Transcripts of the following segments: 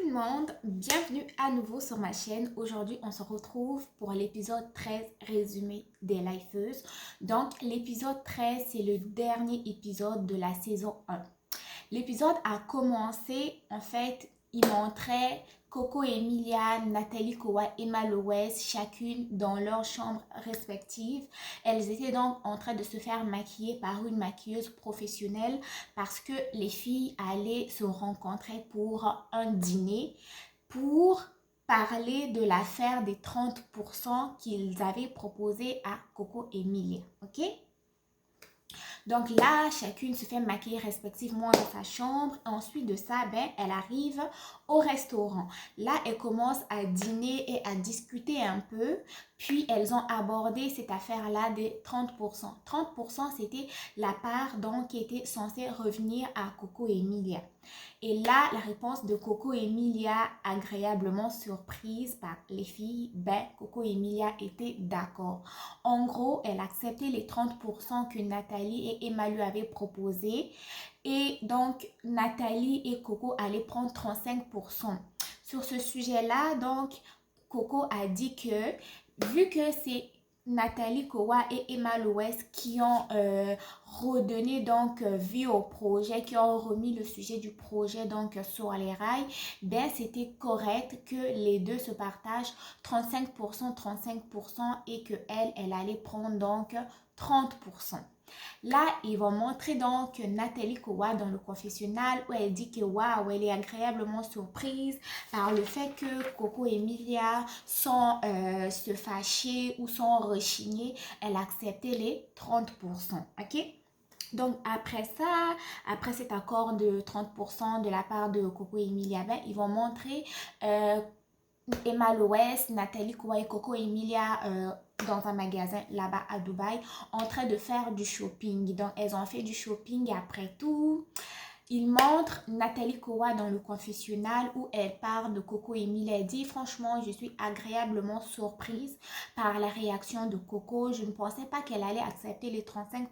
le monde, bienvenue à nouveau sur ma chaîne. Aujourd'hui, on se retrouve pour l'épisode 13 résumé des Lifeuses. Donc, l'épisode 13, c'est le dernier épisode de la saison 1. L'épisode a commencé, en fait, il montrait Coco Emilia, Nathalie Kowa et Emma Loès, chacune dans leur chambre respective. Elles étaient donc en train de se faire maquiller par une maquilleuse professionnelle parce que les filles allaient se rencontrer pour un dîner pour parler de l'affaire des 30% qu'ils avaient proposé à Coco et Emilia. Ok? Donc là, chacune se fait maquiller respectivement dans sa chambre. Ensuite de ça, elle arrive au restaurant. Là, elles commencent à dîner et à discuter un peu. Puis, elles ont abordé cette affaire-là des 30%. 30%, c'était la part donc qui était censée revenir à Coco et Emilia. Et là, la réponse de Coco et Emilia, agréablement surprise par les filles, Coco et Emilia étaient d'accord. En gros, elle acceptait les 30% que Nathalie et Emma lui avaient proposé. Et donc, Nathalie et Coco allaient prendre 35%. Sur ce sujet-là, donc, Coco a dit que, vu que c'est Nathalie Kowa et Emma Loès qui ont redonné donc vie au projet, qui ont remis le sujet du projet donc sur les rails, c'était correct que les deux se partagent 35%, 35% et que elle allait prendre donc 30%. Là, ils vont montrer donc Nathalie Kowa dans le confessionnal où elle dit que waouh, elle est agréablement surprise par le fait que Coco et Emilia sont se fâchées ou sont rechignées. Elle acceptait les 30%. Ok? Donc après ça, après cet accord de 30% de la part de Coco et Emilia, ils vont montrer Emma Loès, Nathalie Kowa et Coco et Emilia dans un magasin là-bas à Dubaï en train de faire du shopping. Donc elles ont fait du shopping après tout. Il montre Nathalie Kowa dans le confessionnal où elle parle de Coco et Emilia. Elle dit franchement, je suis agréablement surprise par la réaction de Coco. Je ne pensais pas qu'elle allait accepter les 35%,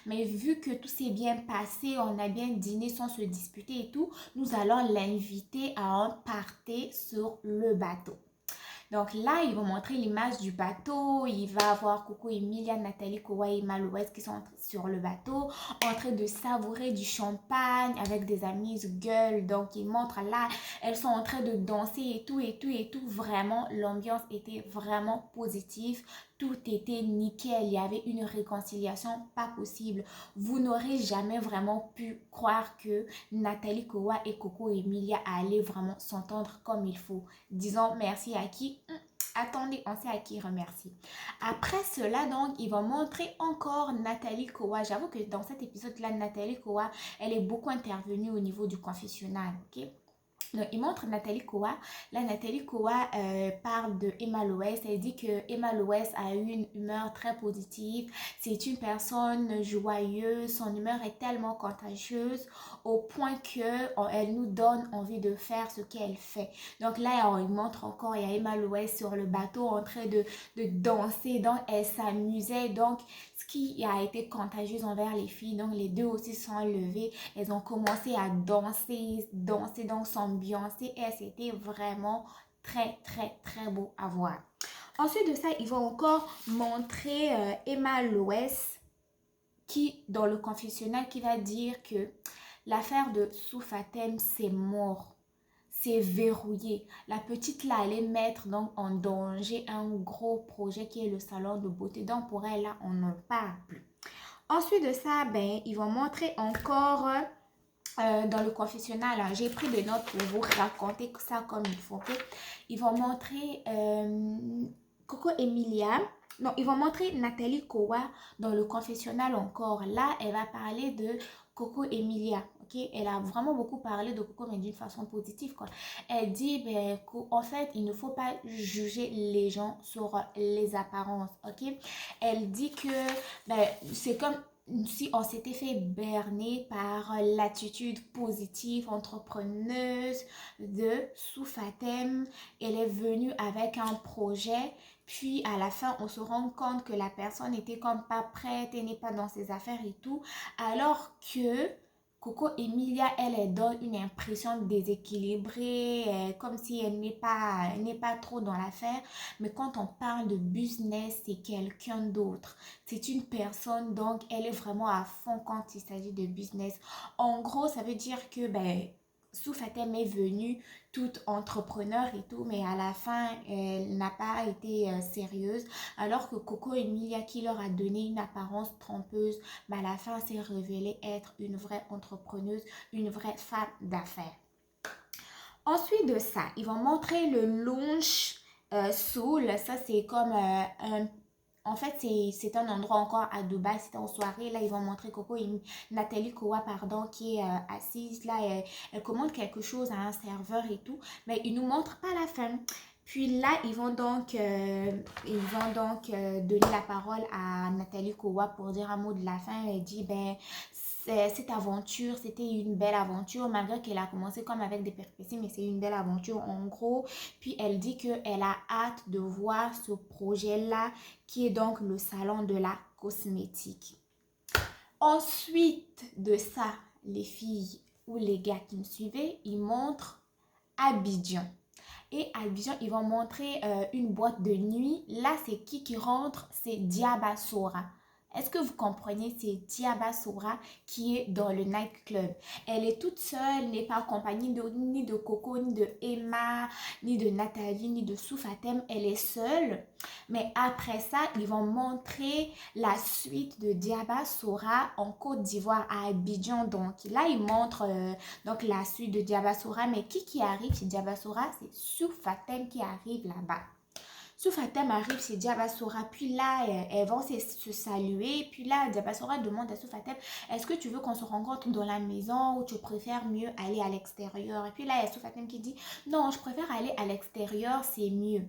mais vu que tout s'est bien passé, on a bien dîné sans se disputer et tout, nous allons l'inviter à un party sur le bateau. Donc là, ils vont montrer l'image du bateau. Il va avoir Coco, Emilia, Nathalie, Kowa et Emma Loès qui sont sur le bateau en train de savourer du champagne avec des amis gueules. Donc, ils montrent là, elles sont en train de danser et tout, et tout, et tout. Vraiment, l'ambiance était vraiment positive. Tout était nickel. Il y avait une réconciliation pas possible. Vous n'aurez jamais vraiment pu croire que Nathalie Kowa et Coco Emilia allaient vraiment s'entendre comme il faut. Disons merci à qui? Attendez, on sait à qui remercier. Après cela, donc, ils vont montrer encore Nathalie Kowa. J'avoue que dans cet épisode-là, Nathalie Kowa, elle est beaucoup intervenue au niveau du confessionnal, ok? Donc, il montre Nathalie Kowa. Là, Nathalie Kowa parle de Emma Loès. Elle dit que Emma Loès a eu une humeur très positive. C'est une personne joyeuse. Son humeur est tellement contagieuse au point que elle nous donne envie de faire ce qu'elle fait. Donc là, il montre encore, il y a Emma Loès sur le bateau en train de danser. Donc, elle s'amusait. Donc, ce qui a été contagieux envers les filles. Donc, les deux aussi sont levées. Elles ont commencé à danser, donc s'ambiancer. Et c'était vraiment très, très, très beau à voir. Ensuite de ça, ils vont encore montrer Emma Loès qui, dans le confessionnal, qui va dire que l'affaire de Soufatem, c'est mort. C'est verrouillé. La petite là allait mettre donc en danger un gros projet qui est le salon de beauté. Donc pour elle là, on n'en parle plus. Ensuite de ça, ils vont montrer encore dans le confessionnal. Hein, j'ai pris des notes pour vous raconter ça comme il faut. Okay? Ils vont montrer Coco Emilia. Non, ils vont montrer Nathalie Kowa dans le confessionnal encore. Là, elle va parler de Coco Emilia. Okay? Elle a vraiment beaucoup parlé de Coco, mais d'une façon positive. Quoi. Elle dit qu'en fait, il ne faut pas juger les gens sur les apparences. Okay? Elle dit que c'est comme si on s'était fait berner par l'attitude positive entrepreneuse de Soufatem. Elle est venue avec un projet, puis à la fin on se rend compte que la personne était comme pas prête et n'est pas dans ses affaires et tout, alors que Coco Emilia, elle donne une impression déséquilibrée, comme si elle n'est pas trop dans l'affaire. Mais quand on parle de business, c'est quelqu'un d'autre. C'est une personne, donc elle est vraiment à fond quand il s'agit de business. En gros, ça veut dire que Sou Fatem est venue toute entrepreneur et tout, mais à la fin, elle n'a pas été sérieuse. Alors que Coco Emilia, qui leur a donné une apparence trompeuse, à la fin, s'est révélée être une vraie entrepreneuse, une vraie femme d'affaires. Ensuite de ça, ils vont montrer le lounge Soul. Ça, c'est comme un... En fait, c'est un endroit encore à Dubaï. C'était en soirée. Là, ils vont montrer Coco et Nathalie Kowa, pardon, qui est assise. Là, elle commande quelque chose à un serveur et tout. Mais ils ne nous montrent pas la fin. Puis là, donner la parole à Nathalie Kowa pour dire un mot de la fin. Elle dit, cette aventure, c'était une belle aventure, malgré qu'elle a commencé comme avec des péripéties, mais c'est une belle aventure en gros. Puis elle dit qu'elle a hâte de voir ce projet-là, qui est donc le salon de la cosmétique. Ensuite de ça, les filles ou les gars qui me suivaient, ils montrent Abidjan. Et à Abidjan, ils vont montrer une boîte de nuit. Là, c'est qui rentre? C'est Diaba Sora. Est-ce que vous comprenez? C'est Diaba Sora qui est dans le nightclub. Elle est toute seule, n'est pas accompagnée ni de Coco, ni de Emma, ni de Nathalie, ni de Sou Fatem. Elle est seule. Mais après ça, ils vont montrer la suite de Diaba Sora en Côte d'Ivoire, à Abidjan. Donc là, ils montrent donc la suite de Diaba Sora. Mais qui arrive chez Diaba Sora? C'est Sou Fatem qui arrive là-bas. Sou Fatem arrive chez Diaba Sora, puis là, elles vont se saluer. Puis là, Diaba Sora demande à Sou Fatem, est-ce que tu veux qu'on se rencontre dans la maison ou tu préfères mieux aller à l'extérieur? Et puis là, il y a Sou Fatem qui dit, non, je préfère aller à l'extérieur, c'est mieux.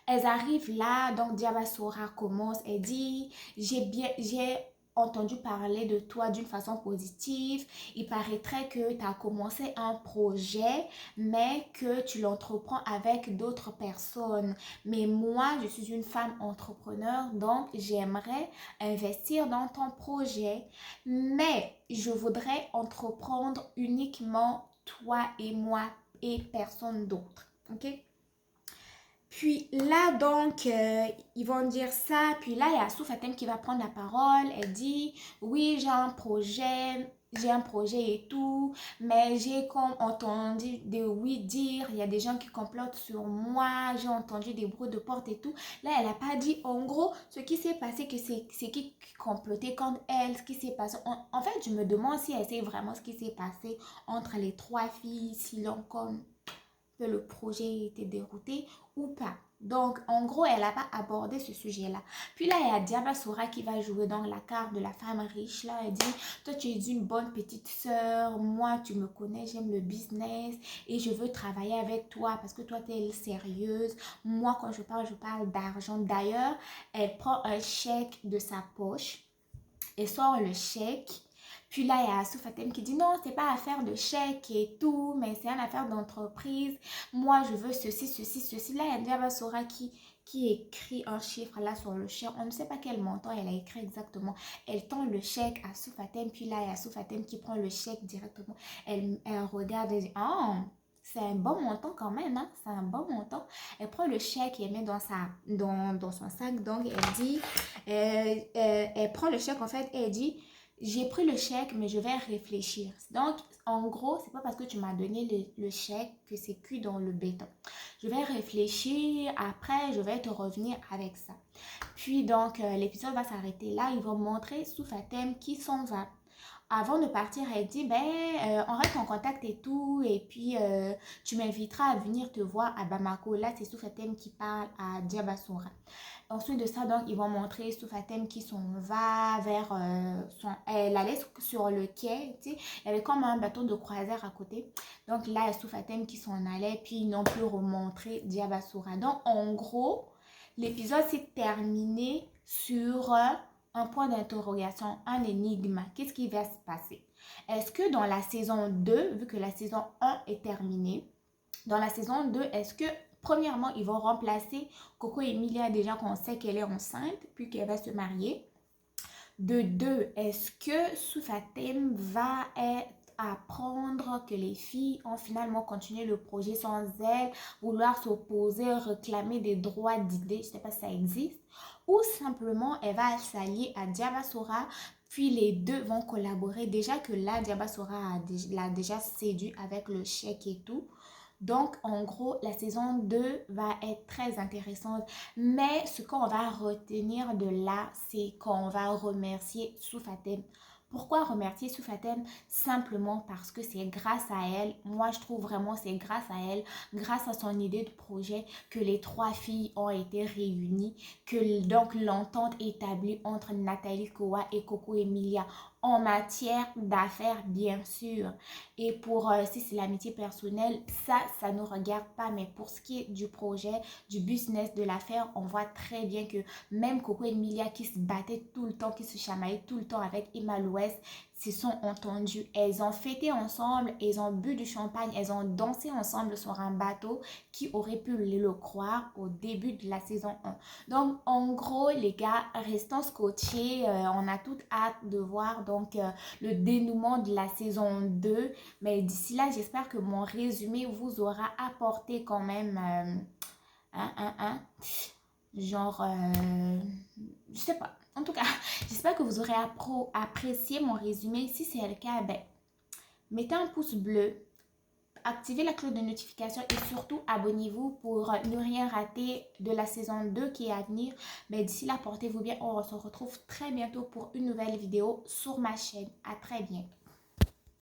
Elles arrivent là, donc Diaba Sora commence, elle dit, j'ai entendu parler de toi d'une façon positive. Il paraîtrait que tu as commencé un projet, mais que tu l'entreprends avec d'autres personnes. Mais moi, je suis une femme entrepreneur, donc j'aimerais investir dans ton projet. Mais je voudrais entreprendre uniquement toi et moi et personne d'autre. Ok? Puis là, donc, ils vont dire ça. Puis là, il y a Sou Fatem qui va prendre la parole. Elle dit, oui, j'ai un projet et tout. Mais j'ai comme entendu des oui dire, il y a des gens qui complotent sur moi. J'ai entendu des bruits de porte et tout. Là, elle n'a pas dit, en gros, ce qui s'est passé, que c'est qui complotait contre elle, ce qui s'est passé. En fait, je me demande si elle sait vraiment ce qui s'est passé entre les trois filles, si l'on comme que le projet était dérouté ou pas. Donc, en gros, elle n'a pas abordé ce sujet-là. Puis là, il y a Diaba Sora qui va jouer dans la carte de la femme riche. Là, elle dit, toi, tu es une bonne petite sœur. Moi, tu me connais, j'aime le business et je veux travailler avec toi parce que toi, tu es sérieuse. Moi, quand je parle d'argent. D'ailleurs, elle prend un chèque de sa poche et sort le chèque. Puis là, il y a Sou Fatem qui dit non, c'est pas affaire de chèque et tout, mais c'est une affaire d'entreprise. Moi, je veux ceci, ceci, ceci. Là, il y a Diaba Sora qui écrit un chiffre là sur le chèque. On ne sait pas quel montant elle a écrit exactement. Elle tend le chèque à Sou Fatem, puis là, il y a Sou Fatem qui prend le chèque directement. Elle regarde et dit, oh, c'est un bon montant quand même, hein? C'est un bon montant. Elle prend le chèque et elle met dans son sac. Donc, elle dit, elle prend le chèque en fait et elle dit, j'ai pris le chèque, mais je vais réfléchir. Donc, en gros, c'est pas parce que tu m'as donné le chèque que c'est cuit dans le béton. Je vais réfléchir, après, je vais te revenir avec ça. Puis, donc, l'épisode va s'arrêter là. Ils vont montrer Sou Fatem qui s'en va. Avant de partir, elle dit, on reste en contact et tout, et puis tu m'inviteras à venir te voir à Bamako. Là, c'est Sou Fatem qui parle à Diaba Sora. Ensuite de ça, donc, ils vont montrer Sou Fatem qui s'en va vers elle allait sur le quai, tu sais. Il y avait comme un bateau de croisière à côté. Donc là, il y a Sou Fatem qui s'en allait, puis ils n'ont plus remontré Diaba Sora. Donc, en gros, l'épisode s'est terminé sur un point d'interrogation, un énigme. Qu'est-ce qui va se passer? Est-ce que dans la saison 2, vu que la saison 1 est terminée, dans la saison 2, est-ce que premièrement, ils vont remplacer Coco Emilia déjà qu'on sait qu'elle est enceinte, puis qu'elle va se marier. De deux, est-ce que Soufatem va être apprendre que les filles ont finalement continué le projet sans elle, vouloir s'opposer, réclamer des droits d'idées, je ne sais pas si ça existe, ou simplement elle va s'allier à Diabasora, puis les deux vont collaborer. Déjà que là, Diabasora l'a déjà séduit avec le chèque et tout. Donc, en gros, la saison 2 va être très intéressante. Mais ce qu'on va retenir de là, c'est qu'on va remercier Soufatem. Pourquoi remercier Soufatem? Simplement parce que c'est grâce à elle, moi je trouve vraiment c'est grâce à elle, grâce à son idée de projet que les trois filles ont été réunies, que donc l'entente établie entre Nathalie Kowa et Coco Emilia en matière d'affaires bien sûr. Et pour si c'est l'amitié personnelle, ça ne regarde pas. Mais pour ce qui est du projet, du business, de l'affaire, on voit très bien que même Coco et Emilia qui se battaient tout le temps, qui se chamaillaient tout le temps avec Emma l'Ouest, se sont entendues. Elles ont fêté ensemble, elles ont bu du champagne, elles ont dansé ensemble sur un bateau. Qui aurait pu le croire au début de la saison 1. Donc, en gros, les gars, restons scotchés. On a toute hâte de voir donc le dénouement de la saison 2. Mais d'ici là, j'espère que mon résumé vous aura apporté quand même genre, je sais pas. En tout cas, j'espère que vous aurez apprécié mon résumé. Si c'est le cas, ben, mettez un pouce bleu, activez la cloche de notification et surtout abonnez-vous pour ne rien rater de la saison 2 qui est à venir. Mais d'ici là, portez-vous bien. On se retrouve très bientôt pour une nouvelle vidéo sur ma chaîne. À très bientôt.